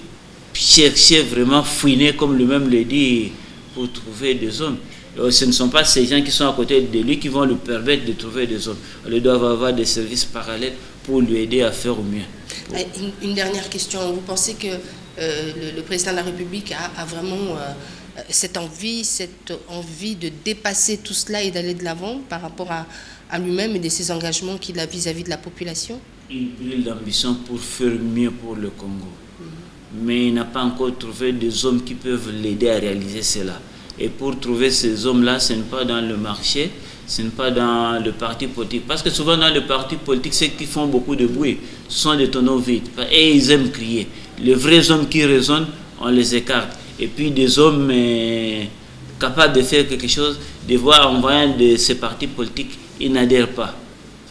D: chercher vraiment, fouiner, comme lui-même le dit, pour trouver des hommes. Alors, ce ne sont pas ces gens qui sont à côté de lui qui vont lui permettre de trouver des hommes. Alors, ils doivent avoir des services parallèles pour lui aider à faire au mieux.
C: Une dernière question. Vous pensez que le président de la République a vraiment cette envie de dépasser tout cela et d'aller de l'avant par rapport à lui-même et de ses engagements qu'il a vis-à-vis de la population?
D: Il brûle d'ambition pour faire mieux pour le Congo. Mais il n'a pas encore trouvé des hommes qui peuvent l'aider à réaliser cela. Et pour trouver ces hommes-là, ce n'est pas dans le marché, ce n'est pas dans le parti politique. Parce que souvent dans le parti politique, ceux qui font beaucoup de bruit, ce sont des tonneaux vides. Et ils aiment crier. Les vrais hommes qui raisonnent, on les écarte. Et puis des hommes capables de faire quelque chose, de voir en voyant de ces partis politiques, ils n'adhèrent pas.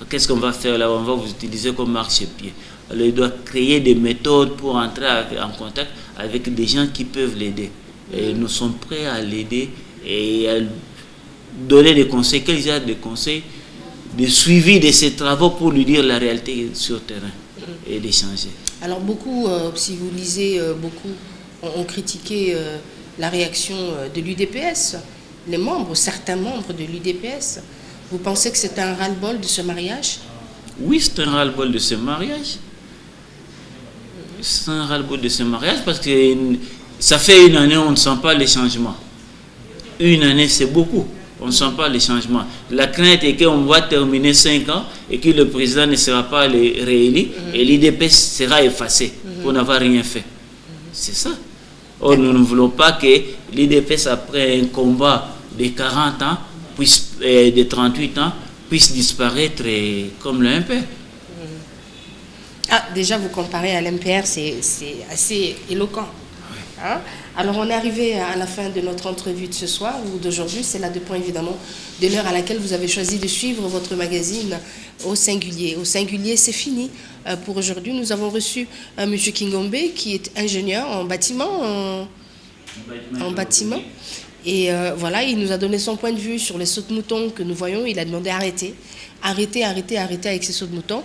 D: Qu'est-ce qu'on va faire là? On va vous utiliser comme marchepied. Alors il doit créer des méthodes pour entrer en contact avec des gens qui peuvent l'aider. Et nous sommes prêts à l'aider et à donner des conseils, quels genre de conseils, de suivi de ses travaux pour lui dire la réalité sur le terrain et d'échanger.
C: Alors beaucoup, si vous lisez, beaucoup ont critiqué la réaction de l'UDPS, certains membres de l'UDPS. Vous pensez que c'est un ras-le-bol de ce mariage?
D: Oui, c'est un ras-le-bol de ce mariage. C'est un ras-le-bol de ce mariage parce que ça fait une année, on ne sent pas les changements. Une année, c'est beaucoup. On ne sent pas les changements. La crainte est qu'on va terminer 5 ans et que le président ne sera pas réélu et l'IDPS sera effacé pour n'avoir rien fait. C'est ça. Or, nous ne voulons pas que l'IDPS, après un combat de 40 ans, de 38 ans, puisse disparaître comme le MPR.
C: Ah, déjà, vous comparez à l'MPR, c'est assez éloquent. Hein? Alors, on est arrivé à la fin de notre entrevue de ce soir ou d'aujourd'hui. C'est là de point, évidemment, de l'heure à laquelle vous avez choisi de suivre votre magazine Au Singulier. Au Singulier, c'est fini pour aujourd'hui. Nous avons reçu M. Kingombe, qui est ingénieur en bâtiment. Et voilà, il nous a donné son point de vue sur les sauts de moutons que nous voyons. Il a demandé arrêter avec ces sauts de moutons.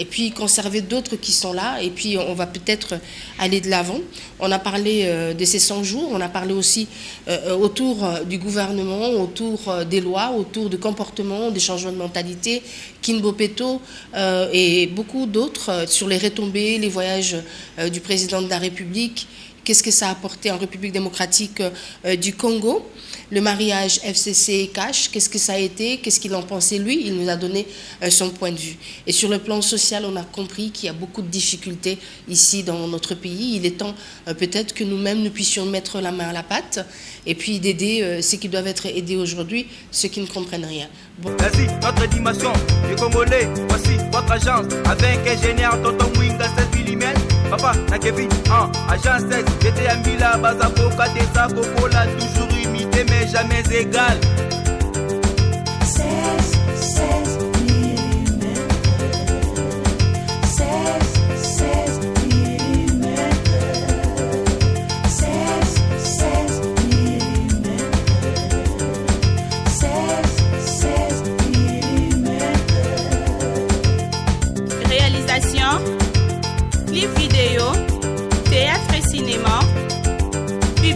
C: Et puis conserver d'autres qui sont là. Et puis on va peut-être aller de l'avant. On a parlé de ces 100 jours. On a parlé aussi autour du gouvernement, autour des lois, autour du comportement, des changements de mentalité, Kinbopeto et beaucoup d'autres sur les retombées, les voyages du président de la République. Qu'est-ce que ça a apporté en République démocratique du Congo? Le mariage FCC et Cash, qu'est-ce que ça a été? Qu'est-ce qu'il en pensait lui? Il nous a donné son point de vue. Et sur le plan social, on a compris qu'il y a beaucoup de difficultés ici dans notre pays. Il est temps peut-être que nous-mêmes, nous puissions mettre la main à la pâte et puis d'aider ceux qui doivent être aidés aujourd'hui, ceux qui ne comprennent rien.
A: Bon. Merci, notre animation, les Congolais, voici votre agence, avec ingénieur Tonton Mwinga, 7 mm. Papa, na Kevin, agence 16, j'étais un Mila, Bazako, Katesa, Coco, là, toujours imité, mais jamais égal.